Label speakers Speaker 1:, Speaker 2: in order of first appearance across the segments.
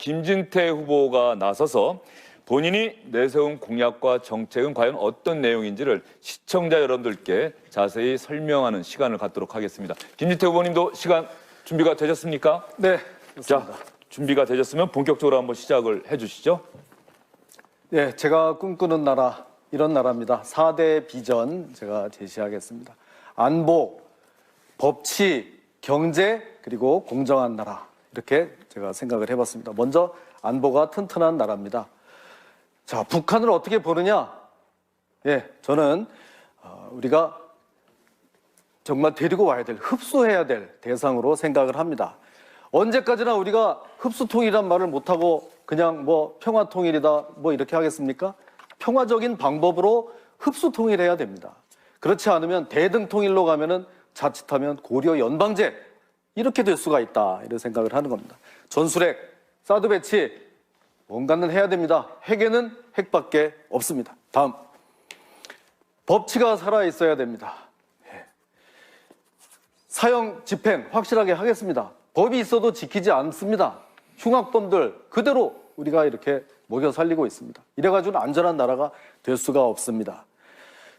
Speaker 1: 김진태 후보가 나서서 본인이 내세운 공약과 정책은 과연 어떤 내용인지를 시청자 여러분들께 자세히 설명하는 시간을 갖도록 하겠습니다. 김진태 후보님도 시간 준비가 되셨습니까?
Speaker 2: 네,
Speaker 1: 자, 준비가 되셨으면 본격적으로 한번 시작을 해주시죠.
Speaker 2: 네, 제가 꿈꾸는 나라, 이런 나라입니다. 4대 비전 제가 제시하겠습니다. 안보, 법치, 경제, 그리고 공정한 나라. 이렇게 제가 생각을 해봤습니다. 먼저 안보가 튼튼한 나라입니다. 자, 북한을 어떻게 보느냐? 예, 저는 우리가 정말 데리고 와야 될, 흡수해야 될 대상으로 생각을 합니다. 언제까지나 우리가 흡수통일이란 말을 못하고 그냥 뭐 평화통일이다 뭐 이렇게 하겠습니까? 평화적인 방법으로 흡수통일해야 됩니다. 그렇지 않으면 대등통일로 가면은 자칫하면 고려 연방제 이렇게 될 수가 있다 이런 생각을 하는 겁니다. 전술핵, 사드 배치 뭔가는 해야 됩니다. 핵에는 핵밖에 없습니다. 다음, 법치가 살아있어야 됩니다. 사형 집행 확실하게 하겠습니다. 법이 있어도 지키지 않습니다. 흉악범들 그대로 우리가 이렇게 먹여 살리고 있습니다. 이래가지고는 안전한 나라가 될 수가 없습니다.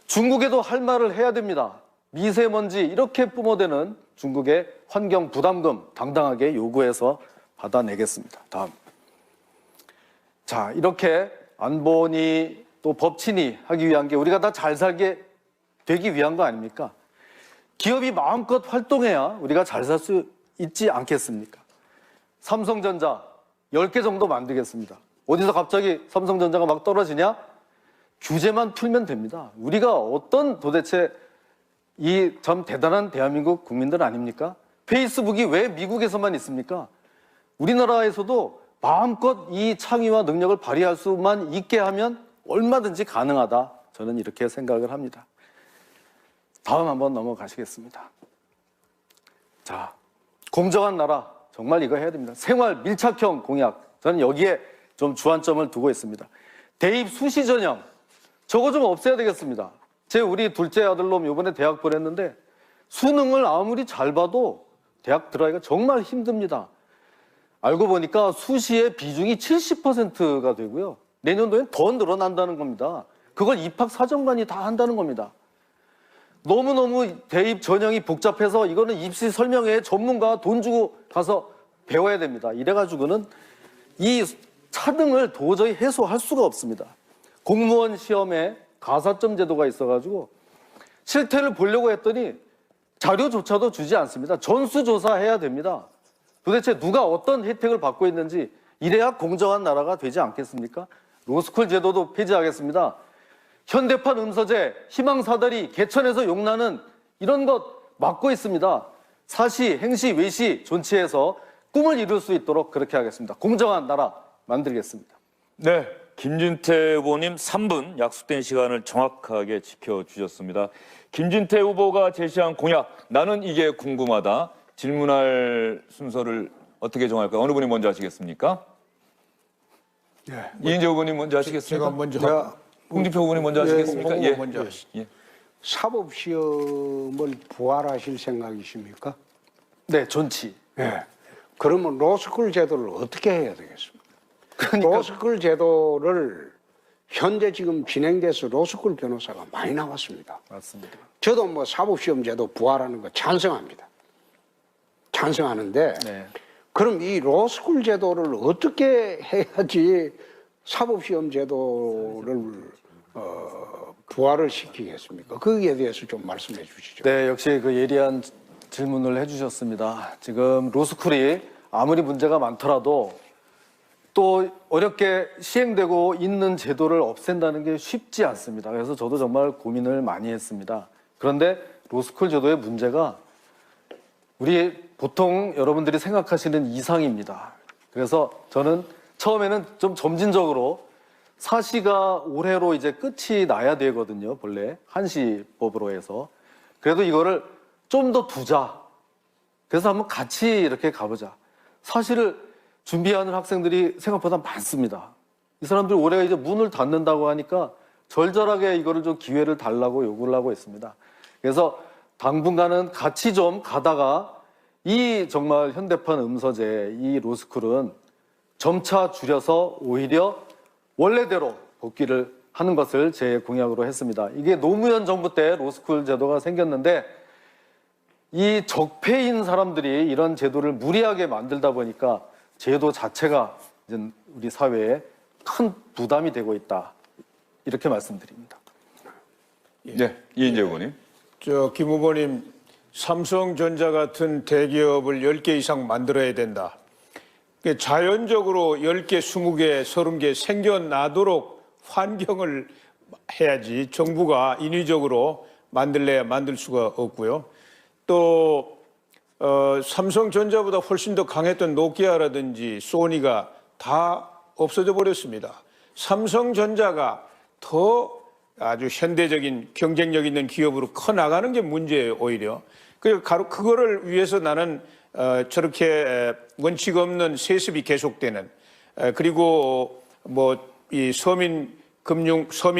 Speaker 2: 중국에도 할 말을 해야 됩니다. 미세먼지 이렇게 뿜어대는 중국의 환경 부담금 당당하게 요구해서 받아내겠습니다. 다음. 자, 이렇게 안보니 또 법치니 하기 위한 게 우리가 다 잘 살게 되기 위한 거 아닙니까? 기업이 마음껏 활동해야 우리가 잘 살 수 있지 않겠습니까? 삼성전자 10개 정도 만들겠습니다. 어디서 갑자기 삼성전자가 막 떨어지냐? 규제만 풀면 됩니다. 우리가 어떤 도대체 이 참 대단한 대한민국 국민들 아닙니까? 페이스북이 왜 미국에서만 있습니까? 우리나라에서도 마음껏 이 창의와 능력을 발휘할 수만 있게 하면 얼마든지 가능하다. 저는 이렇게 생각을 합니다. 다음 한번 넘어가시겠습니다. 자, 공정한 나라 정말 이거 해야 됩니다. 생활 밀착형 공약 저는 여기에 좀 주안점을 두고 있습니다. 대입 수시 전형 저거 좀 없애야 되겠습니다. 우리 둘째 아들놈 이번에 대학 보냈는데 수능을 아무리 잘 봐도 대학 들어가기가 정말 힘듭니다. 알고 보니까 수시의 비중이 70%가 되고요. 내년도엔 더 늘어난다는 겁니다. 그걸 입학사정관이 다 한다는 겁니다. 너무너무 대입 전형이 복잡해서 이거는 입시 설명회에 전문가 돈 주고 가서 배워야 됩니다. 이래가지고는 이 차등을 도저히 해소할 수가 없습니다. 공무원 시험에 가사점 제도가 있어가지고 실태를 보려고 했더니 자료조차도 주지 않습니다. 전수조사해야 됩니다. 도대체 누가 어떤 혜택을 받고 있는지 이래야 공정한 나라가 되지 않겠습니까? 로스쿨 제도도 폐지하겠습니다. 현대판 음서제, 희망사다리, 개천에서 용나는 이런 것 막고 있습니다. 사시, 행시, 외시 존치해서 꿈을 이룰 수 있도록 그렇게 하겠습니다. 공정한 나라 만들겠습니다.
Speaker 1: 네, 김진태 후보님 3분 약속된 시간을 정확하게 지켜주셨습니다. 김진태 후보가 제시한 공약, 나는 이게 궁금하다. 질문할 순서를 어떻게 정할까요? 어느 분이 먼저 하시겠습니까?
Speaker 3: 예,
Speaker 1: 이인재 후보님 먼저 하시겠습니까?
Speaker 3: 제가 먼저
Speaker 1: 홍준표 후보님 먼저 하시겠습니까?
Speaker 3: 예, 먼저 하시죠.
Speaker 1: 예.
Speaker 3: 사법시험을 부활하실 생각이십니까?
Speaker 2: 네, 존치.
Speaker 3: 예. 그러면 로스쿨 제도를 어떻게 해야 되겠습니까?
Speaker 2: 그러니까
Speaker 3: 로스쿨 제도를 현재 지금 진행돼서 로스쿨 변호사가 많이 나왔습니다.
Speaker 2: 맞습니다.
Speaker 3: 저도 뭐 사법시험 제도 부활하는 거 찬성합니다. 찬성하는데
Speaker 2: 네.
Speaker 3: 그럼 이 로스쿨 제도를 어떻게 해야지 사법시험 제도를 부활을 시키겠습니까? 거기에 대해서 좀 말씀해 주시죠.
Speaker 2: 네, 역시 그 예리한 질문을 해주셨습니다. 지금 로스쿨이 아무리 문제가 많더라도 또 어렵게 시행되고 있는 제도를 없앤다는 게 쉽지 않습니다. 그래서 저도 정말 고민을 많이 했습니다. 그런데 로스쿨 제도의 문제가 우리 보통 여러분들이 생각하시는 이상입니다. 그래서 저는 처음에는 좀 점진적으로 사시가 올해로 이제 끝이 나야 되거든요. 본래 한시법으로 해서. 그래도 이거를 좀 더 두자. 그래서 한번 같이 이렇게 가보자. 사실을 준비하는 학생들이 생각보다 많습니다. 이 사람들 올해 이제 문을 닫는다고 하니까 절절하게 이거를 좀 기회를 달라고 요구를 하고 있습니다. 그래서 당분간은 같이 좀 가다가 이 정말 현대판 음서제, 이 로스쿨은 점차 줄여서 오히려 원래대로 복귀를 하는 것을 제 공약으로 했습니다. 이게 노무현 정부 때 로스쿨 제도가 생겼는데 이 적폐인 사람들이 이런 제도를 무리하게 만들다 보니까 제도 자체가 이제 우리 사회에 큰 부담이 되고 있다. 이렇게 말씀드립니다.
Speaker 1: 네, 이인재 후보님.
Speaker 4: 김 후보님, 삼성전자 같은 대기업을 10개 이상 만들어야 된다. 자연적으로 10개, 20개, 30개 생겨나도록 환경을 해야지 정부가 인위적으로 만들래야 만들 수가 없고요. 또 삼성전자보다 훨씬 더 강했던 노키아라든지 소니가 다 없어져 버렸습니다. 삼성전자가 더 아주 현대적인 경쟁력 있는 기업으로 커나가는 게 문제예요, 오히려. 그거를 위해서 나는 저렇게 원칙 없는 세습이 계속되는, 그리고 이 서민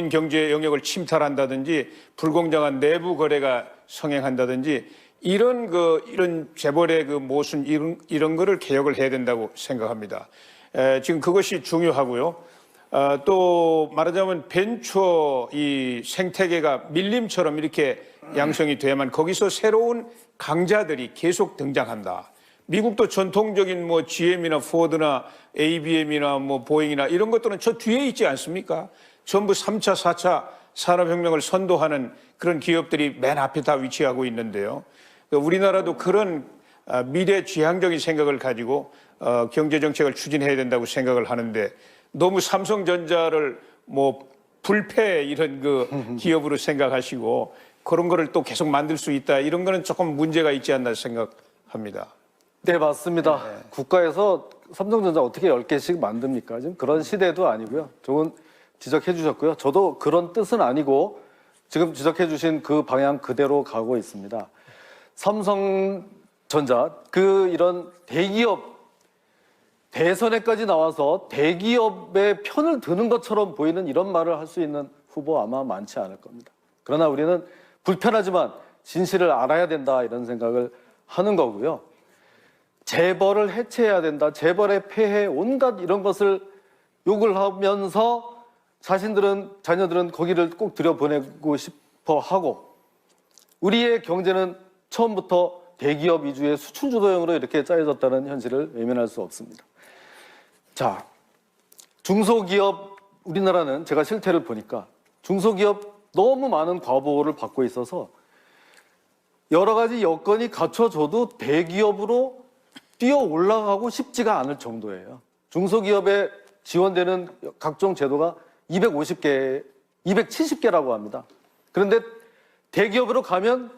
Speaker 4: 경제 영역을 침탈한다든지 불공정한 내부 거래가 성행한다든지 이런 재벌의 그 모순 이런 거를 개혁을 해야 된다고 생각합니다. 지금 그것이 중요하고요. 또 말하자면 벤처 이 생태계가 밀림처럼 이렇게 양성이 돼야만 거기서 새로운 강자들이 계속 등장한다. 미국도 전통적인 GM이나 포드나 ABM이나 보잉이나 이런 것들은 저 뒤에 있지 않습니까? 전부 3차, 4차 산업혁명을 선도하는 그런 기업들이 맨 앞에 다 위치하고 있는데요. 우리나라도 그런 미래지향적인 생각을 가지고 경제정책을 추진해야 된다고 생각을 하는데 너무 삼성전자를 불패 이런 그 기업으로 생각하시고 그런 거를 또 계속 만들 수 있다 이런 거는 조금 문제가 있지 않나 생각합니다.
Speaker 2: 네, 맞습니다. 국가에서 삼성전자 어떻게 10개씩 만듭니까? 지금 그런 시대도 아니고요. 좋은 지적해 주셨고요. 저도 그런 뜻은 아니고 지금 지적해 주신 그 방향 그대로 가고 있습니다. 삼성전자, 이런 대기업 대선에까지 나와서 대기업의 편을 드는 것처럼 보이는 이런 말을 할 수 있는 후보 아마 많지 않을 겁니다. 그러나 우리는 불편하지만 진실을 알아야 된다 이런 생각을 하는 거고요. 재벌을 해체해야 된다. 재벌의 폐해 온갖 이런 것을 욕을 하면서 자녀들은 거기를 꼭 들여보내고 싶어 하고 우리의 경제는 처음부터 대기업 위주의 수출 주도형으로 이렇게 짜여졌다는 현실을 외면할 수 없습니다. 자, 중소기업 우리나라는 제가 실태를 보니까 중소기업 너무 많은 과보를 받고 있어서 여러 가지 여건이 갖춰져도 대기업으로 뛰어 올라가고 싶지가 않을 정도예요. 중소기업에 지원되는 각종 제도가 250개, 270개라고 합니다. 그런데 대기업으로 가면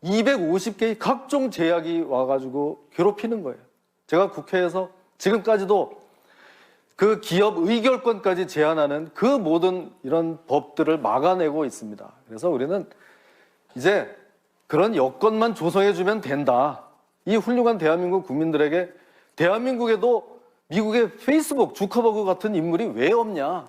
Speaker 2: 250개의 각종 제약이 와가지고 괴롭히는 거예요. 제가 국회에서 지금까지도 그 기업 의결권까지 제한하는 그 모든 이런 법들을 막아내고 있습니다. 그래서 우리는 이제 그런 여건만 조성해주면 된다. 이 훌륭한 대한민국 국민들에게 대한민국에도 미국의 페이스북, 주커버그 같은 인물이 왜 없냐.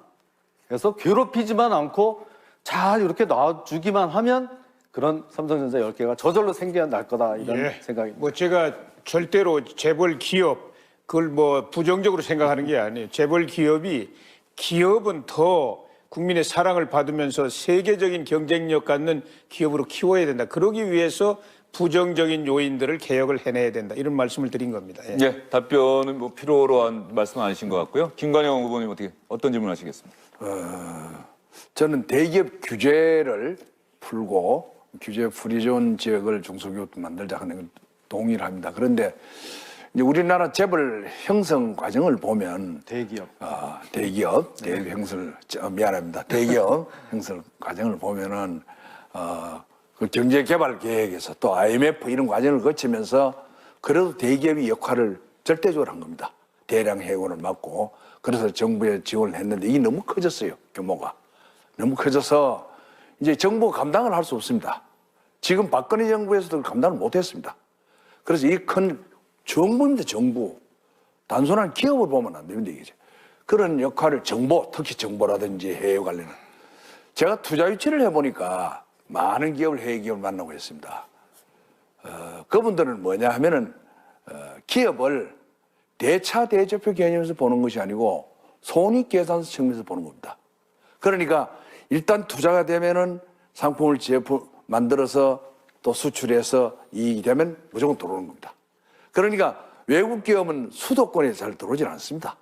Speaker 2: 그래서 괴롭히지만 않고 잘 이렇게 놔주기만 하면 그런 삼성전자 10개가 저절로 생겨날 거다 이런 생각입니다.
Speaker 4: 제가 절대로 재벌 기업 그걸 부정적으로 생각하는 게 아니에요. 재벌 기업은 더 국민의 사랑을 받으면서 세계적인 경쟁력 갖는 기업으로 키워야 된다. 그러기 위해서 부정적인 요인들을 개혁을 해내야 된다. 이런 말씀을 드린 겁니다.
Speaker 1: 예, 답변은 필요로 한 말씀 아니신 것 같고요. 김관영 후보님 어떤 질문 하시겠습니다.
Speaker 5: 저는 대기업 규제를 풀고 규제 프리존 지역을 중소기업도 만들자 하는 건 동의를 합니다. 그런데 이제 우리나라 재벌 형성 과정을 보면 대기업 형성 미안합니다. 대기업 형성 과정을 보면은 그 경제개발 계획에서 또 IMF 이런 과정을 거치면서 그래도 대기업이 역할을 절대적으로 한 겁니다. 대량 해고를 막고 그래서 정부에 지원을 했는데 이게 너무 커졌어요. 규모가 너무 커져서 이제 정부가 감당을 할 수 없습니다. 지금 박근혜 정부에서도 감당을 못했습니다. 그래서 이 큰 정부입니다. 정부 단순한 기업을 보면 안 됩니다. 이게 그런 역할을 정보 특히 정보라든지 해외 관련은 제가 투자 유치를 해보니까 많은 기업을 해외 기업을 만나고 있습니다. 그분들은 뭐냐 하면은 기업을 대차 대조표 개념에서 보는 것이 아니고 손익계산서 측면에서 보는 겁니다. 그러니까 일단 투자가 되면은 상품을 만들어서 또 수출해서 이익이 되면 무조건 들어오는 겁니다. 그러니까 외국 기업은 수도권에 잘 들어오질 않습니다.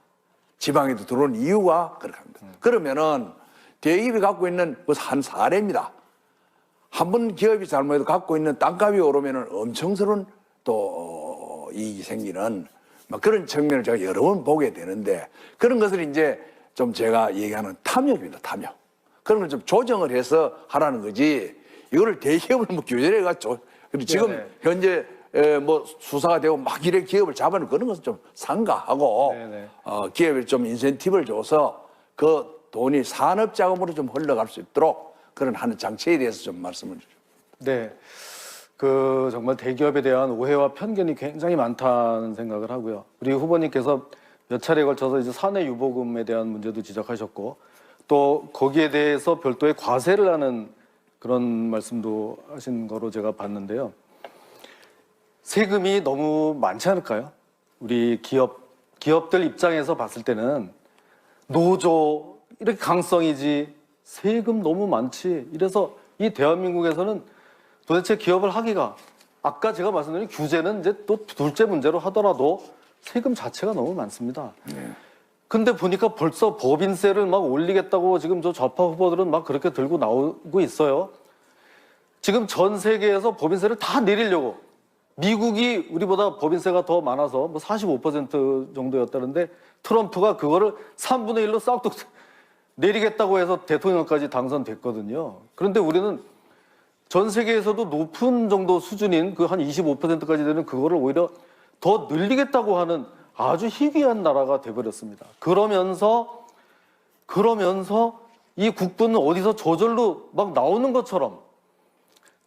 Speaker 5: 지방에도 들어오는 이유가 그렇게 합니다. 그러면은 대기업이 갖고 있는 한 사례입니다. 한 번 기업이 잘못해도 갖고 있는 땅값이 오르면은 엄청스러운 또 이익이 생기는 막 그런 측면을 제가 여러 번 보게 되는데 그런 것을 이제 좀 제가 얘기하는 탐욕입니다. 탐욕. 그런 걸 좀 조정을 해서 하라는 거지. 이거를 대기업을 뭐 규제를 해가지고 그리고 지금
Speaker 2: 네네.
Speaker 5: 현재 뭐 수사가 되고 막 이래 기업을 잡아는 그런 것은 좀 삼가하고
Speaker 2: 네네.
Speaker 5: 기업에 좀 인센티브를 줘서 그 돈이 산업 자금으로 좀 흘러갈 수 있도록 그런 하는 장치에 대해서 좀 말씀을 주죠.
Speaker 2: 네. 그 정말 대기업에 대한 오해와 편견이 굉장히 많다는 생각을 하고요. 우리 후보님께서 몇 차례에 걸쳐서 이제 사내 유보금에 대한 문제도 지적하셨고 또 거기에 대해서 별도의 과세를 하는 그런 말씀도 하신 거로 제가 봤는데요. 세금이 너무 많지 않을까요? 우리 기업들 입장에서 봤을 때는 노조 이렇게 강성이지 세금 너무 많지. 이래서 이 대한민국에서는 도대체 기업을 하기가 아까 제가 말씀드린 규제는 이제 또 둘째 문제로 하더라도 세금 자체가 너무 많습니다. 근데 보니까 벌써 법인세를 막 올리겠다고 지금 저 좌파 후보들은 막 그렇게 들고 나오고 있어요. 지금 전 세계에서 법인세를 다 내리려고 미국이 우리보다 법인세가 더 많아서 뭐 45% 정도였다는데 트럼프가 그거를 3분의 1로 싹둑 내리겠다고 해서 대통령까지 당선됐거든요. 그런데 우리는 전 세계에서도 높은 정도 수준인 그 한 25%까지 되는 그거를 오히려 더 늘리겠다고 하는 아주 희귀한 나라가 돼버렸습니다. 그러면서 이 국부는 어디서 저절로 막 나오는 것처럼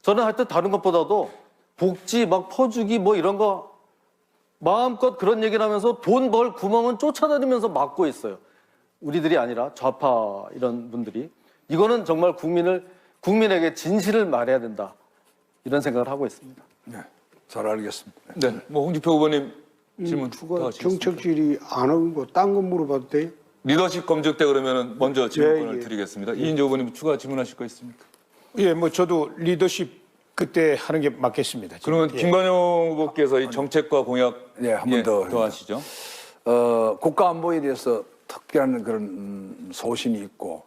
Speaker 2: 저는 하여튼 다른 것보다도 복지 막 퍼주기 뭐 이런 거 마음껏 그런 얘기를 하면서 돈 벌 구멍은 쫓아다니면서 막고 있어요. 우리들이 아니라 좌파 이런 분들이. 이거는 정말 국민에게 진실을 말해야 된다. 이런 생각을 하고 있습니다.
Speaker 5: 네, 잘 알겠습니다.
Speaker 1: 네, 뭐 홍준표 후보님 질문 더
Speaker 3: 그거
Speaker 1: 하시겠습니까?
Speaker 3: 정책질이 안 하고 딴 거 물어봐도 돼요?
Speaker 1: 리더십 검증 때 그러면 먼저 질문을
Speaker 3: 예.
Speaker 1: 드리겠습니다. 이인재 후보님 추가 질문하실 거 있습니까?
Speaker 4: 예, 뭐 저도 리더십 그때 하는 게 맞겠습니다. 지금.
Speaker 1: 그러면
Speaker 4: 예.
Speaker 1: 김관영 후보께서 이 정책과 공약
Speaker 5: 네, 한번 더
Speaker 1: 하시죠.
Speaker 5: 국가 안보에 대해서 특별한 그런 소신이 있고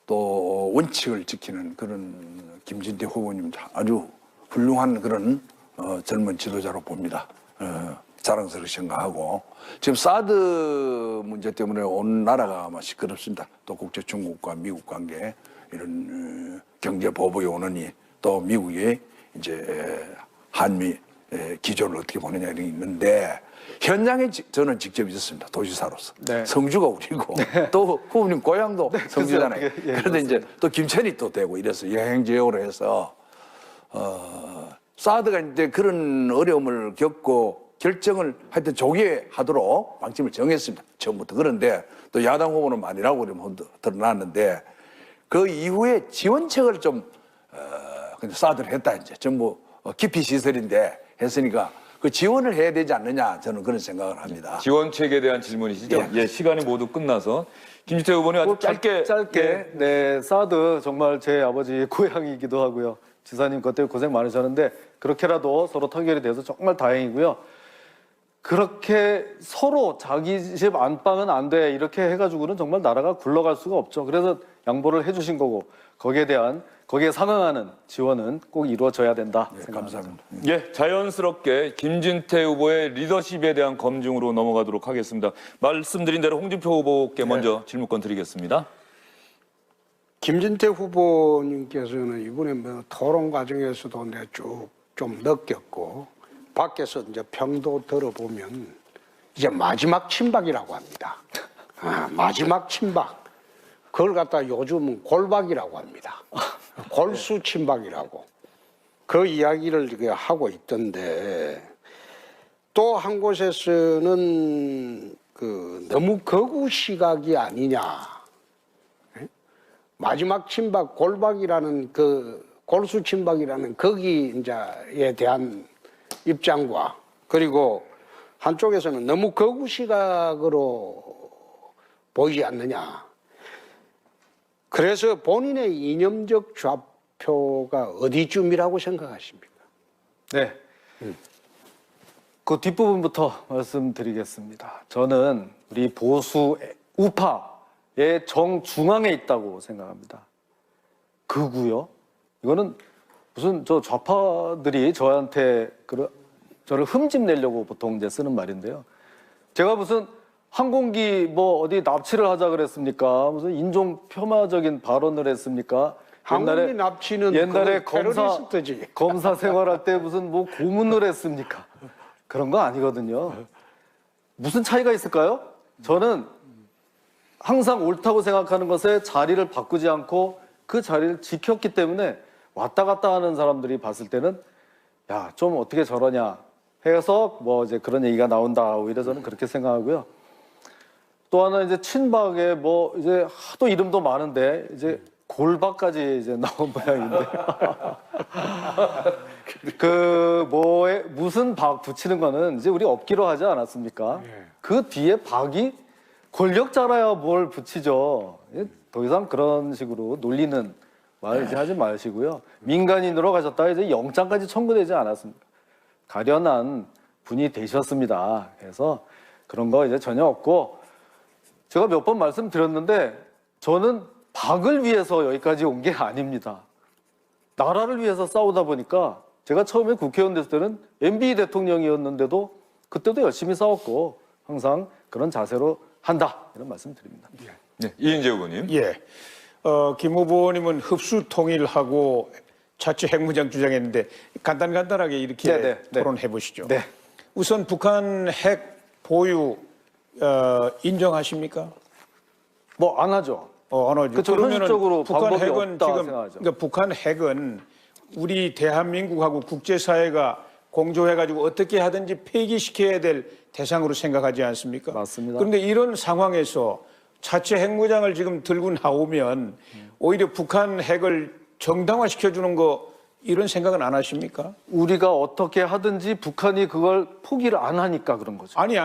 Speaker 5: 또 원칙을 지키는 그런 김진태 후보님 아주 훌륭한 그런 젊은 지도자로 봅니다. 자랑스럽게 생각하고 지금 사드 문제 때문에 온 나라가 아마 시끄럽습니다. 또 국제 중국과 미국 관계 이런 경제 보복이 오느니 또 미국이 이제 한미 기조를 어떻게 보느냐 이런 게 있는데 현장에 저는 직접 있었습니다. 도지사로서.
Speaker 2: 네.
Speaker 5: 성주가 우리고 또 후보님 고향도 성주잖아요.
Speaker 2: 그래서 어떻게- 예,
Speaker 5: 그런데 이제 또 김천이 또 되고 이래서 여행 지역으로 해서 사드가 이제 그런 어려움을 겪고 결정을 하여튼 조기에 하도록 방침을 정했습니다. 처음부터. 그런데 또 야당 후보는 아니라고 그러면 드러났는데 그 이후에 지원책을 좀 사드를 했다 이제 전부 기피 시설인데 했으니까 그 지원을 해야 되지 않느냐 저는 그런 생각을 합니다.
Speaker 1: 지원책에 대한 질문이시죠? 예, 시간이 모두 끝나서 김진태 후보님 아주 짧게
Speaker 2: 네, 사드 정말 제 아버지 고향이기도 하고요. 지사님 그때 고생 많으셨는데 그렇게라도 서로 타결이 돼서 정말 다행이고요. 그렇게 서로 자기 집 안방은 안 돼 이렇게 해가지고는 정말 나라가 굴러갈 수가 없죠. 그래서 양보를 해주신 거고 거기에 상응하는 지원은 꼭 이루어져야 된다.
Speaker 5: 네,
Speaker 2: 생각합니다.
Speaker 5: 감사합니다.
Speaker 1: 예, 자연스럽게 김진태 후보의 리더십에 대한 검증으로 넘어가도록 하겠습니다. 말씀드린 대로 홍준표 후보께 먼저 질문권 드리겠습니다.
Speaker 3: 김진태 후보님께서는 이번에 뭐 토론 과정에서도 내가 쭉 좀 느꼈고 밖에서 이제 평도 들어보면 이제 마지막 친박이라고 합니다. 마지막 친박. 그걸 갖다 요즘은 골박이라고 합니다. 골수 친박이라고. 그 이야기를 이렇게 하고 있던데 또 한 곳에서는 그 너무 거구 시각이 아니냐. 마지막 친박 골박이라는 그 골수 친박이라는 거기 이제에 대한 입장과 그리고 한쪽에서는 너무 거구 시각으로 보이지 않느냐. 그래서 본인의 이념적 좌표가 어디쯤이라고 생각하십니까?
Speaker 2: 네. 그 뒷부분부터 말씀드리겠습니다. 저는 우리 보수 우파의 정중앙에 있다고 생각합니다. 극우요? 이거는 무슨 저 좌파들이 저한테 저를 흠집내려고 보통 이제 쓰는 말인데요. 제가 무슨 항공기 뭐 어디 납치를 하자 그랬습니까? 무슨 인종 폄하적인 발언을 했습니까?
Speaker 3: 항공기 납치는
Speaker 2: 옛날에
Speaker 3: 그건 테러리스트지.
Speaker 2: 검사 생활할 때 무슨 뭐 고문을 했습니까? 그런 거 아니거든요. 무슨 차이가 있을까요? 저는 항상 옳다고 생각하는 것에 자리를 바꾸지 않고 그 자리를 지켰기 때문에 왔다 갔다 하는 사람들이 봤을 때는 야, 좀 어떻게 저러냐 해서 뭐 이제 그런 얘기가 나온다. 오히려 저는 그렇게 생각하고요. 또 하나 이제 친박에 뭐 이제 하도 이름도 많은데 이제 골박까지 이제 나온 모양인데 그 뭐에 무슨 박 붙이는 거는 이제 우리 없기로 하지 않았습니까? 그 뒤에 박이 권력자라야 뭘 붙이죠. 더 이상 그런 식으로 놀리는 말 이제 하지 마시고요. 민간인으로 가셨다가 이제 영장까지 청구되지 않았습니까? 가련한 분이 되셨습니다. 그래서 그런 거 이제 전혀 없고 제가 몇 번 말씀드렸는데 저는 박을 위해서 여기까지 온 게 아닙니다. 나라를 위해서 싸우다 보니까 제가 처음에 국회의원 됐을 때는 MB 대통령이었는데도 그때도 열심히 싸웠고 항상 그런 자세로 한다 이런 말씀드립니다.
Speaker 1: 네, 이인재 후보님.
Speaker 4: 예. 김 후보님은 흡수 통일하고 자체 핵무장 주장했는데 간단하게 이렇게 토론해 보시죠.
Speaker 2: 네.
Speaker 4: 우선 북한 핵 보유 인정하십니까?
Speaker 2: 뭐 안 하죠.
Speaker 4: 안 하죠.
Speaker 2: 그쵸, 현실적으로
Speaker 4: 북한
Speaker 2: 방법이
Speaker 4: 핵은
Speaker 2: 없다
Speaker 4: 지금
Speaker 2: 생각하죠.
Speaker 4: 그러니까 북한 핵은 우리 대한민국하고 국제사회가 공조해가지고 어떻게 하든지 폐기시켜야 될 대상으로 생각하지 않습니까?
Speaker 2: 맞습니다.
Speaker 4: 그런데 이런 상황에서 자체 핵무장을 지금 들고 나오면 오히려 북한 핵을 정당화시켜주는 거 이런 생각은 안 하십니까?
Speaker 2: 우리가 어떻게 하든지 북한이 그걸 포기를 안 하니까 그런 거죠.
Speaker 4: 아니.
Speaker 2: 예,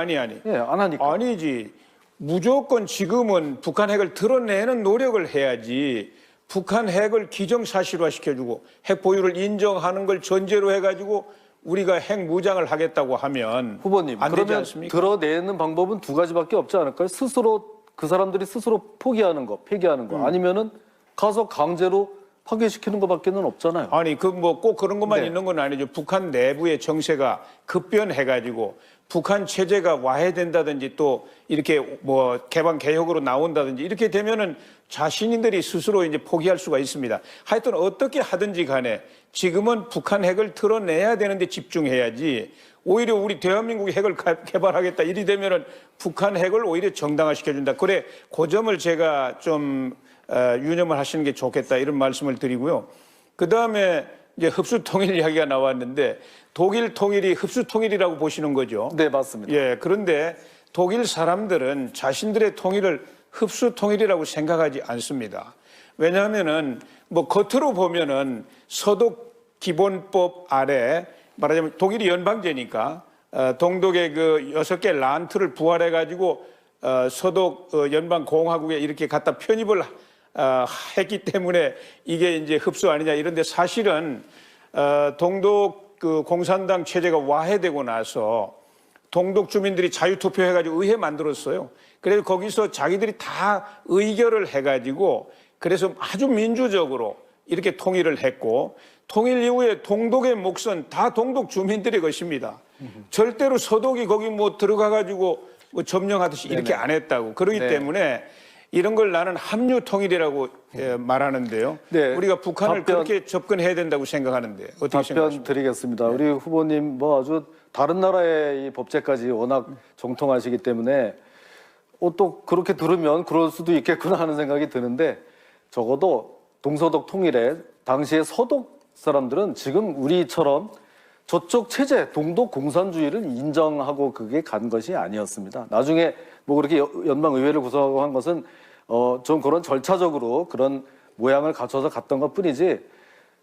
Speaker 2: 안 하니까.
Speaker 4: 아니지. 무조건 지금은 북한 핵을 드러내는 노력을 해야지 북한 핵을 기정사실화 시켜주고 핵 보유를 인정하는 걸 전제로 해가지고 우리가 핵 무장을 하겠다고 하면
Speaker 2: 후보님,
Speaker 4: 안 되지
Speaker 2: 그러면
Speaker 4: 않습니까?
Speaker 2: 드러내는 방법은 두 가지밖에 없지 않을까요? 스스로 그 사람들이 스스로 포기하는 거, 폐기하는 거, 아니면은 가서 강제로 파괴시키는 것밖에는 없잖아요.
Speaker 4: 아니 그 뭐 꼭 그런 것만
Speaker 2: 네.
Speaker 4: 있는 건 아니죠. 북한 내부의 정세가 급변해가지고 북한 체제가 와해된다든지 또 이렇게 뭐 개방 개혁으로 나온다든지 이렇게 되면은 자신들이 스스로 이제 포기할 수가 있습니다. 하여튼 어떻게 하든지 간에 지금은 북한 핵을 드러내야 되는데 집중해야지. 오히려 우리 대한민국이 핵을 개발하겠다 이리 되면은 북한 핵을 오히려 정당화시켜준다. 그래 그 점을 제가 좀 유념을 하시는 게 좋겠다 이런 말씀을 드리고요. 그 다음에 이제 흡수 통일 이야기가 나왔는데 독일 통일이 흡수 통일이라고 보시는 거죠.
Speaker 2: 네, 맞습니다.
Speaker 4: 예, 그런데 독일 사람들은 자신들의 통일을 흡수 통일이라고 생각하지 않습니다. 왜냐하면은 뭐 겉으로 보면은 서독 기본법 아래 말하자면 독일이 연방제니까 동독의 그 6개 란트를 부활해 가지고 서독 연방 공화국에 이렇게 갖다 편입을 했기 때문에 이게 이제 흡수 아니냐 이런데 사실은 동독 그 공산당 체제가 와해되고 나서 동독 주민들이 자유투표 해가지고 의회 만들었어요. 그래서 거기서 자기들이 다 의결을 해가지고 그래서 아주 민주적으로 이렇게 통일을 했고 통일 이후에 동독의 몫은 다 동독 주민들의 것입니다. 절대로 서독이 거기 뭐 들어가가지고 뭐 점령하듯이 이렇게 안 했다고. 그렇기 때문에 이런 걸 나는 합류 통일이라고 말하는데요.
Speaker 2: 네.
Speaker 4: 우리가 북한을 그렇게 접근해야 된다고 생각하는데 어떻게
Speaker 2: 답변
Speaker 4: 생각하십니까?
Speaker 2: 드리겠습니다. 우리 후보님 뭐 아주 다른 나라의 이 법제까지 워낙 정통하시기 때문에 또 그렇게 들으면 그럴 수도 있겠구나 하는 생각이 드는데 적어도 동서독 통일에 당시에 서독 사람들은 지금 우리처럼 저쪽 체제 동독 공산주의를 인정하고 그게 간 것이 아니었습니다. 나중에 뭐 그렇게 연방 의회를 구성하고 한 것은 좀 그런 절차적으로 그런 모양을 갖춰서 갔던 것뿐이지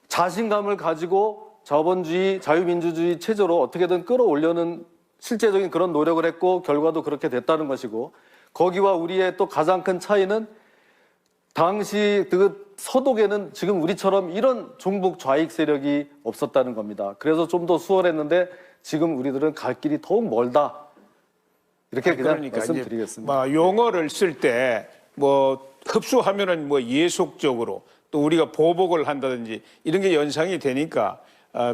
Speaker 2: 자신감을 가지고 자본주의 자유민주주의 체제로 어떻게든 끌어올려는 실제적인 그런 노력을 했고 결과도 그렇게 됐다는 것이고, 거기와 우리의 또 가장 큰 차이는 당시 그 서독에는 지금 우리처럼 이런 종북 좌익 세력이 없었다는 겁니다. 그래서 좀 더 수월했는데 지금 우리들은 갈 길이 더욱 멀다. 이렇게 그냥
Speaker 4: 그러니까
Speaker 2: 말씀드리겠습니다.
Speaker 4: 이제 용어를 쓸 때 뭐 흡수하면은 뭐 예속적으로 또 우리가 보복을 한다든지 이런 게 연상이 되니까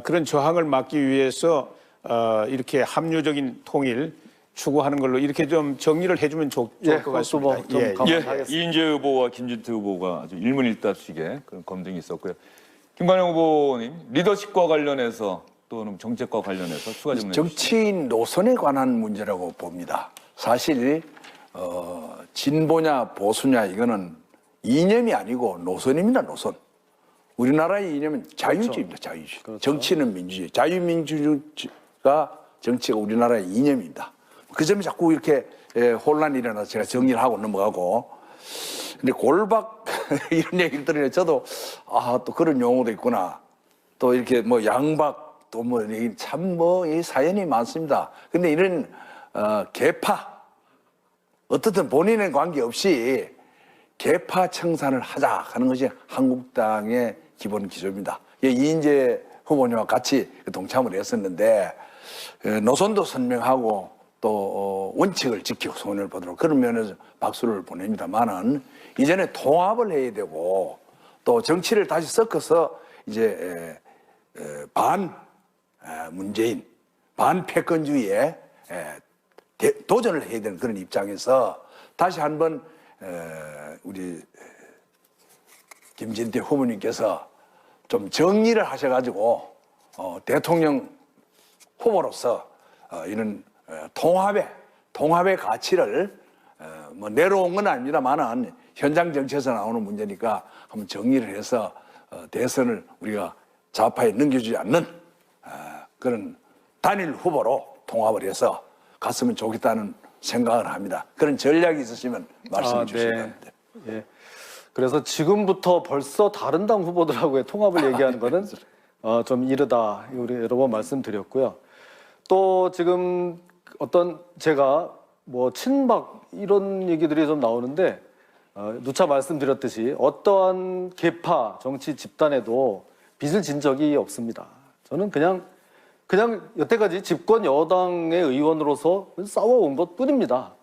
Speaker 4: 그런 저항을 막기 위해서 이렇게 합리적인 통일 추구하는 걸로 이렇게 좀 정리를 해주면 좋을 것 같습니다.
Speaker 2: 그것도 뭐 좀 감안하겠습니다.
Speaker 1: 이인재 후보와 김진태 후보가 아주 일문일답식의 그런 검증이 있었고요. 김관영 후보님 리더십과 관련해서 또는 정책과 관련해서 추가 질문 해주시죠.
Speaker 5: 정치인 노선에 관한 문제라고 봅니다. 사실 진보냐 보수냐 이거는 이념이 아니고 노선입니다. 노선. 우리나라의 이념은 자유주의입니다. 자유주의.
Speaker 2: 그렇죠.
Speaker 5: 정치는 민주주의. 자유민주주의가 정치가 우리나라의 이념입니다. 그 점에 자꾸 이렇게 혼란이 일어나서 제가 정리를 하고 넘어가고, 근데 골박 이런 얘기를 들으니 저도 또 그런 용어도 있구나. 또 이렇게 뭐 양박 또 뭐 참 뭐 이 사연이 많습니다. 근데 이런 계파 어떻든 본인의 관계없이 계파 청산을 하자 하는 것이 한국당의 기본 기조입니다. 이인재 후보님과 같이 동참을 했었는데 노선도 선명하고 또 원칙을 지키고 손을 보도록 그런 면에서 박수를 보냅니다만은 이전에 통합을 해야 되고 또 정치를 다시 섞어서 이제 반 문재인 반 패권주의에 도전을 해야 되는 그런 입장에서 다시 한번 우리 김진태 후보님께서 좀 정리를 하셔가지고 대통령 후보로서 이런 통합의 가치를 뭐 내려온 건 아닙니다만은 현장 정치에서 나오는 문제니까 한번 정리를 해서 대선을 우리가 좌파에 넘겨주지 않는 그런 단일 후보로 통합을 해서 갔으면 좋겠다는 생각을 합니다. 그런 전략이 있으시면 말씀해 주시기 바랍니다.
Speaker 2: 예. 그래서 지금부터 벌써 다른 당 후보들하고의 통합을 얘기하는 거는 좀 이르다. 우리 여러 번 말씀드렸고요. 또 지금 어떤 제가 뭐 친박 이런 얘기들이 좀 나오는데 누차 말씀드렸듯이 어떠한 계파 정치 집단에도 빚을 진 적이 없습니다. 저는 그냥 여태까지 집권 여당의 의원으로서 싸워온 것 뿐입니다.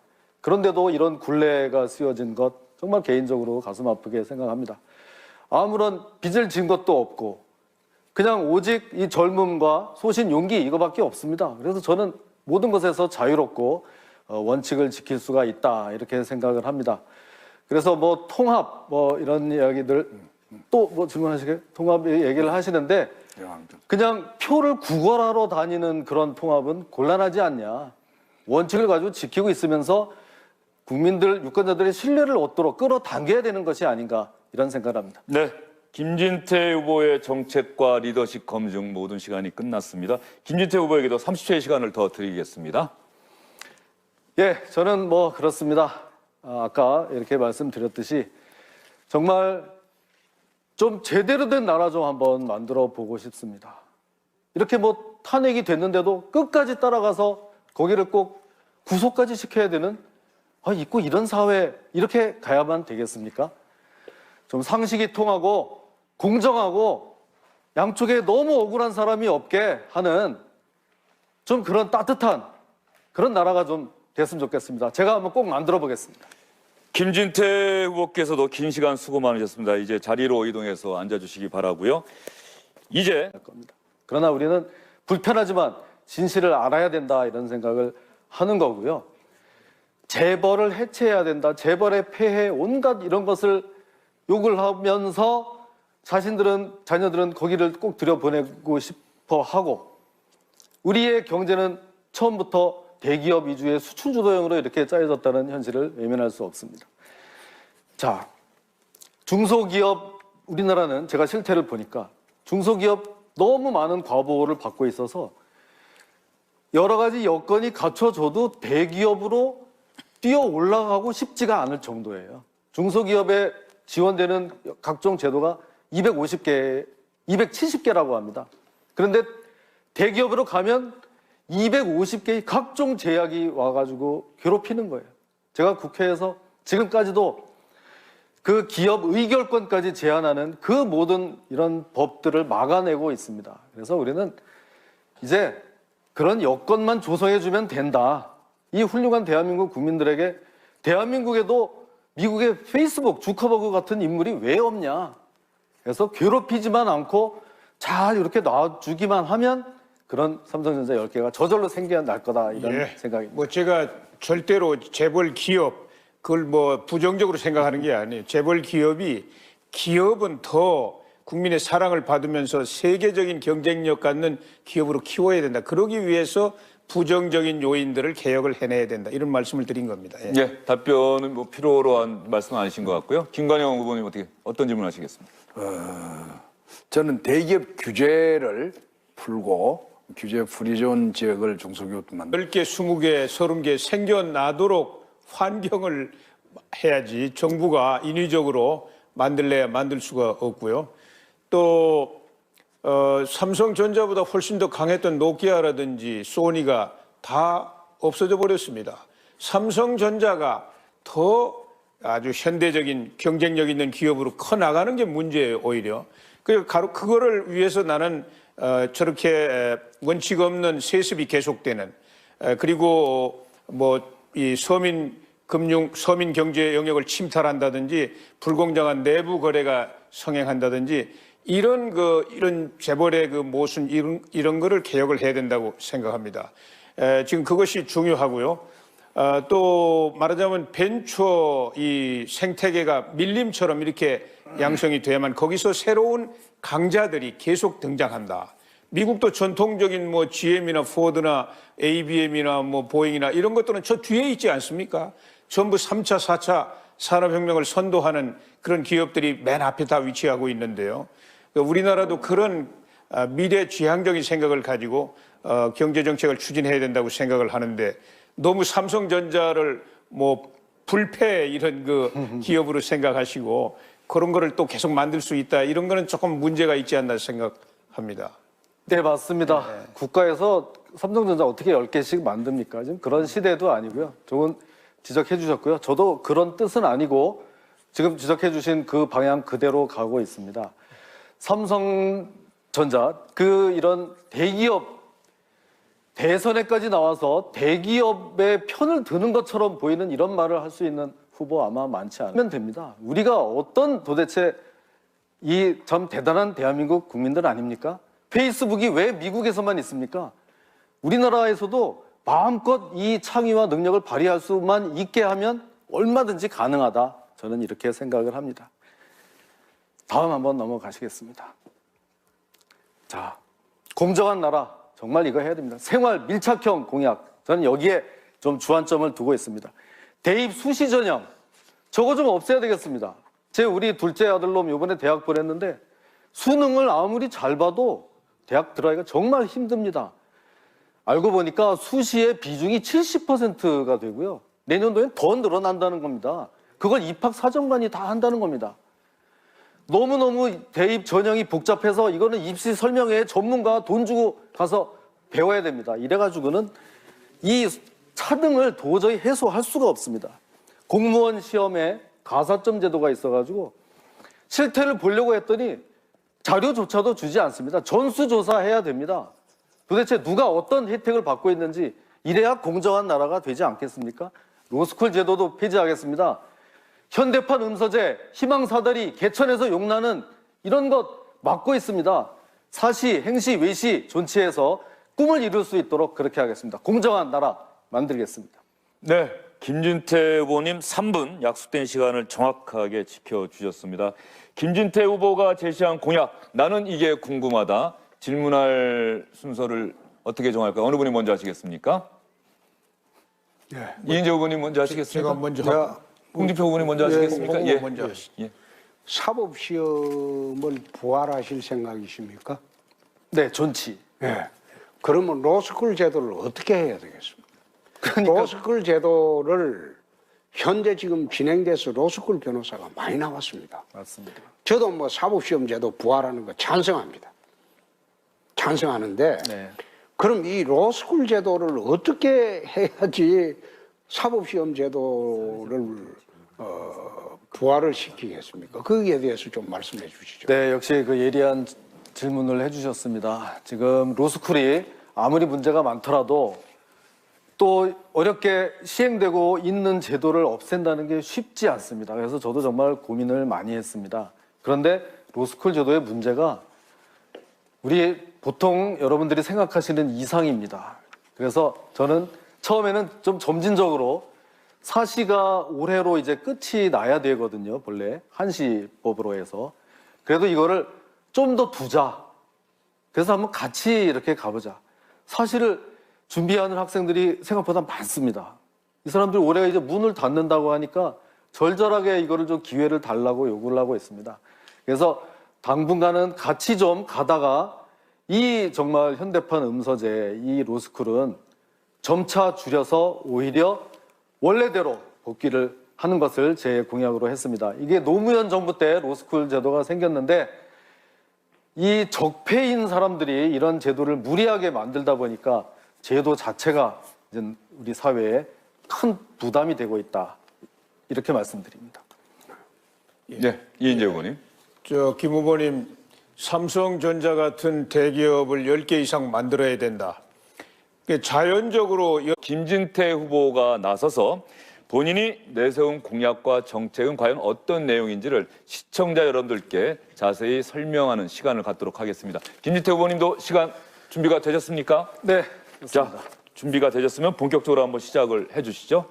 Speaker 2: 그런데도 이런 굴레가 씌워진 것 정말 개인적으로 가슴 아프게 생각합니다. 아무런 빚을 진 것도 없고 그냥 오직 이 젊음과 소신, 용기 이거밖에 없습니다. 그래서 저는 모든 것에서 자유롭고 원칙을 지킬 수가 있다 이렇게 생각을 합니다. 그래서 뭐 통합 뭐 이런 이야기들 또 뭐 질문하시게 통합 얘기를 하시는데 그냥 표를 구걸하러 다니는 그런 통합은 곤란하지 않냐. 원칙을 가지고 지키고 있으면서 국민들, 유권자들의 신뢰를 얻도록 끌어당겨야 되는 것이 아닌가 이런 생각을 합니다.
Speaker 1: 네, 김진태 후보의 정책과 리더십 검증 모든 시간이 끝났습니다. 김진태 후보에게도 30초의 시간을 더 드리겠습니다.
Speaker 2: 예, 저는 뭐 그렇습니다. 아까 이렇게 말씀드렸듯이 정말 좀 제대로 된 나라 좀 한번 만들어 보고 싶습니다. 이렇게 뭐 탄핵이 됐는데도 끝까지 따라가서 거기를 꼭 구속까지 시켜야 되는 있고 이런 사회 이렇게 가야만 되겠습니까? 좀 상식이 통하고 공정하고 양쪽에 너무 억울한 사람이 없게 하는 좀 그런 따뜻한 그런 나라가 좀 됐으면 좋겠습니다. 제가 한번 꼭 만들어 보겠습니다.
Speaker 1: 김진태 후보께서도 긴 시간 수고 많으셨습니다. 이제 자리로 이동해서 앉아주시기 바라고요. 이제
Speaker 2: 그러나 우리는 불편하지만 진실을 알아야 된다 이런 생각을 하는 거고요. 재벌을 해체해야 된다. 재벌의 폐해 온갖 이런 것을 욕을 하면서 자녀들은 거기를 꼭 들여보내고 싶어 하고 우리의 경제는 처음부터 대기업 위주의 수출 주도형으로 이렇게 짜여졌다는 현실을 외면할 수 없습니다. 자, 중소기업 우리나라는 제가 실태를 보니까 중소기업 너무 많은 과보를 받고 있어서 여러 가지 여건이 갖춰져도 대기업으로 뛰어 올라가고 싶지가 않을 정도예요. 중소기업에 지원되는 각종 제도가 250개, 270개라고 합니다. 그런데 대기업으로 가면 250개의 각종 제약이 와가지고 괴롭히는 거예요. 제가 국회에서 지금까지도 그 기업 의결권까지 제한하는 그 모든 이런 법들을 막아내고 있습니다. 그래서 우리는 이제 그런 여건만 조성해주면 된다. 이 훌륭한 대한민국 국민들에게 대한민국에도 미국의 페이스북 주커버그 같은 인물이 왜 없냐. 그래서 괴롭히지만 않고 잘 이렇게 놔주기만 하면 그런 삼성전자 10개가 저절로 생겨날 거다 이런 생각입니다.
Speaker 4: 뭐 제가 절대로 재벌 기업 그걸 뭐 부정적으로 생각하는 게 아니에요. 재벌 기업은 더 국민의 사랑을 받으면서 세계적인 경쟁력 갖는 기업으로 키워야 된다. 그러기 위해서 부정적인 요인들을 개혁을 해내야 된다. 이런 말씀을 드린 겁니다. 예.
Speaker 1: 예, 답변은 뭐 필요로 한 말씀 아니신 것 같고요. 김관영 후보님 어떤 질문 하시겠습니까?
Speaker 5: 저는 대기업 규제를 풀고 규제 프리존 지역을 중소기업도 만들고
Speaker 4: 10개, 20개, 30개 생겨나도록 환경을 해야지 정부가 인위적으로 만들래야 만들 수가 없고요. 또 삼성전자보다 훨씬 더 강했던 노키아라든지 소니가 다 없어져 버렸습니다. 삼성전자가 더 아주 현대적인 경쟁력 있는 기업으로 커 나가는 게 문제예요, 오히려. 그거를 위해서 나는 저렇게 원칙 없는 세습이 계속되는 그리고 뭐 이 서민 경제 영역을 침탈한다든지 불공정한 내부 거래가 성행한다든지 이런 재벌의 그 모순 이런 거를 개혁을 해야 된다고 생각합니다. 지금 그것이 중요하고요. 또 말하자면 벤처 이 생태계가 밀림처럼 이렇게 양성이 돼야만 거기서 새로운 강자들이 계속 등장한다. 미국도 전통적인 뭐 GM이나 포드나 ABM이나 뭐 보잉이나 이런 것들은 저 뒤에 있지 않습니까? 전부 3차, 4차 산업혁명을 선도하는 그런 기업들이 맨 앞에 다 위치하고 있는데요. 우리나라도 그런 미래지향적인 생각을 가지고 경제정책을 추진해야 된다고 생각을 하는데 너무 삼성전자를 뭐 불패 이런 그 기업으로 생각하시고 그런 거를 또 계속 만들 수 있다 이런 거는 조금 문제가 있지 않나 생각합니다.
Speaker 2: 네, 맞습니다. 국가에서 삼성전자 어떻게 10개씩 만듭니까? 지금 그런 시대도 아니고요. 좋은 지적해 주셨고요. 저도 그런 뜻은 아니고 지금 지적해 주신 그 방향 그대로 가고 있습니다. 삼성전자, 이런 대기업 대선에까지 나와서 대기업의 편을 드는 것처럼 보이는 이런 말을 할 수 있는 후보 아마 많지 않으면 됩니다. 우리가 어떤 도대체 이 참 대단한 대한민국 국민들 아닙니까? 페이스북이 왜 미국에서만 있습니까? 우리나라에서도 마음껏 이 창의와 능력을 발휘할 수만 있게 하면 얼마든지 가능하다. 저는 이렇게 생각을 합니다. 다음 한번 넘어가시겠습니다. 자, 공정한 나라. 정말 이거 해야 됩니다. 생활 밀착형 공약. 저는 여기에 좀 주안점을 두고 있습니다. 대입 수시 전형. 저거 좀 없애야 되겠습니다. 우리 둘째 아들놈 이번에 대학 보냈는데 수능을 아무리 잘 봐도 대학 들어가기가 정말 힘듭니다. 알고 보니까 수시의 비중이 70%가 되고요. 내년도엔 더 늘어난다는 겁니다. 그걸 입학사정관이 다 한다는 겁니다. 너무너무 대입 전형이 복잡해서 이거는 입시 설명회에 전문가 돈 주고 가서 배워야 됩니다. 이래가지고는 이 차등을 도저히 해소할 수가 없습니다. 공무원 시험에 가사점 제도가 있어가지고 실태를 보려고 했더니 자료조차도 주지 않습니다. 전수조사해야 됩니다. 도대체 누가 어떤 혜택을 받고 있는지 이래야 공정한 나라가 되지 않겠습니까? 로스쿨 제도도 폐지하겠습니다. 현대판 음서제, 희망사다리, 개천에서 용나는 이런 것 막고 있습니다. 사시, 행시, 외시 존치해서 꿈을 이룰 수 있도록 그렇게 하겠습니다. 공정한 나라 만들겠습니다.
Speaker 1: 네, 김진태 후보님 3분 약속된 시간을 정확하게 지켜주셨습니다. 김진태 후보가 제시한 공약, 나는 이게 궁금하다. 질문할 순서를 어떻게 정할까요? 어느 분이 먼저 하시겠습니까?
Speaker 3: 예.
Speaker 1: 이인재 후보님 먼저 하시겠습니까?
Speaker 4: 제가 먼저
Speaker 1: 홍준표 후보님 먼저 하시겠습니까?
Speaker 4: 예, 먼저 하시죠.
Speaker 1: 예.
Speaker 3: 사법시험을 부활하실 생각이십니까?
Speaker 2: 네, 존치.
Speaker 3: 예. 그러면 로스쿨 제도를 어떻게 해야 되겠습니까?
Speaker 2: 그러니까
Speaker 3: 로스쿨 제도를 현재 지금 진행돼서 로스쿨 변호사가 많이 나왔습니다.
Speaker 2: 맞습니다.
Speaker 3: 저도 뭐 사법시험 제도 부활하는 거 찬성합니다. 찬성하는데
Speaker 2: 네.
Speaker 3: 그럼 이 로스쿨 제도를 어떻게 해야지 사법시험 제도를 부활을 시키겠습니까? 거기에 대해서 좀 말씀해 주시죠.
Speaker 2: 네, 역시 그 예리한 질문을 해주셨습니다. 지금 로스쿨이 아무리 문제가 많더라도 또 어렵게 시행되고 있는 제도를 없앤다는 게 쉽지 않습니다. 그래서 저도 정말 고민을 많이 했습니다. 그런데 로스쿨 제도의 문제가 우리 보통 여러분들이 생각하시는 이상입니다. 그래서 저는 처음에는 좀 점진적으로 사시가 올해로 이제 끝이 나야 되거든요. 본래 한시법으로 해서. 그래도 이거를 좀 더 두자. 그래서 한번 같이 이렇게 가보자. 사실을 준비하는 학생들이 생각보다 많습니다. 이 사람들 올해 이제 문을 닫는다고 하니까 절절하게 이거를 좀 기회를 달라고 요구를 하고 있습니다. 그래서 당분간은 같이 좀 가다가 이 정말 현대판 음서제, 이 로스쿨은 점차 줄여서 오히려 원래대로 복귀를 하는 것을 제 공약으로 했습니다. 이게 노무현 정부 때 로스쿨 제도가 생겼는데 이 적폐인 사람들이 이런 제도를 무리하게 만들다 보니까 제도 자체가 이제 우리 사회에 큰 부담이 되고 있다. 이렇게 말씀드립니다.
Speaker 1: 네, 이인재 의원님.
Speaker 4: 김 후보님, 삼성전자 같은 대기업을 10개 이상 만들어야 된다. 자연적으로
Speaker 1: 김진태 후보가 나서서 본인이 내세운 공약과 정책은 과연 어떤 내용인지를 시청자 여러분들께 자세히 설명하는 시간을 갖도록 하겠습니다. 김진태 후보님도 시간 준비가 되셨습니까?
Speaker 2: 네,
Speaker 1: 자,
Speaker 2: 좋습니다.
Speaker 1: 준비가 되셨으면 본격적으로 한번 시작을 해주시죠.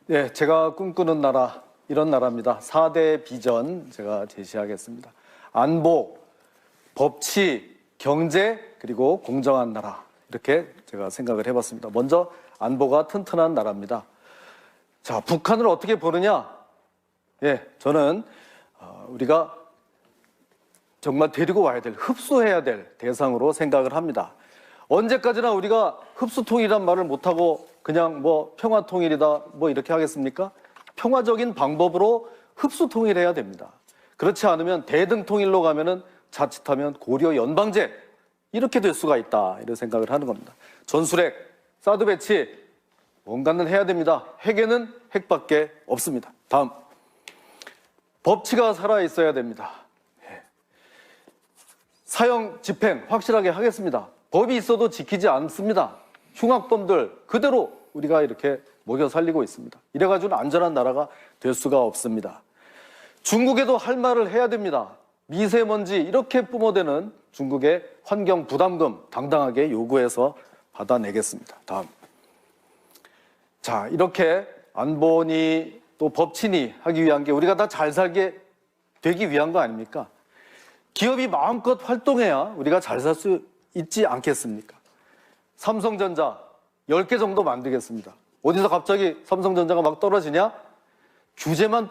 Speaker 2: 네, 제가 꿈꾸는 나라, 이런 나라입니다. 4대 비전 제가 제시하겠습니다. 안보, 법치, 경제, 그리고 공정한 나라. 이렇게 제가 생각을 해봤습니다. 먼저 안보가 튼튼한 나라입니다. 자, 북한을 어떻게 보느냐? 예, 저는 우리가 정말 데리고 와야 될, 흡수해야 될 대상으로 생각을 합니다. 언제까지나 우리가 흡수통일이란 말을 못하고 그냥 뭐 평화통일이다 뭐 이렇게 하겠습니까? 평화적인 방법으로 흡수통일해야 됩니다. 그렇지 않으면 대등통일로 가면은 자칫하면 고려 연방제 이렇게 될 수가 있다 이런 생각을 하는 겁니다. 전술핵, 사드 배치 뭔가는 해야 됩니다. 핵에는 핵밖에 없습니다. 다음, 법치가 살아 있어야 됩니다. 사형 집행 확실하게 하겠습니다. 법이 있어도 지키지 않습니다. 흉악범들 그대로 우리가 이렇게 먹여 살리고 있습니다. 이래가지고는 안전한 나라가 될 수가 없습니다. 중국에도 할 말을 해야 됩니다. 미세먼지 이렇게 뿜어대는 중국의 환경 부담금 당당하게 요구해서 받아내겠습니다. 다음. 자, 이렇게 안보니 또 법치니 하기 위한 게 우리가 다 잘 살게 되기 위한 거 아닙니까? 기업이 마음껏 활동해야 우리가 잘 살 수 있지 않겠습니까? 삼성전자 10개 정도 만들겠습니다. 어디서 갑자기 삼성전자가 막 떨어지냐? 규제만 풀면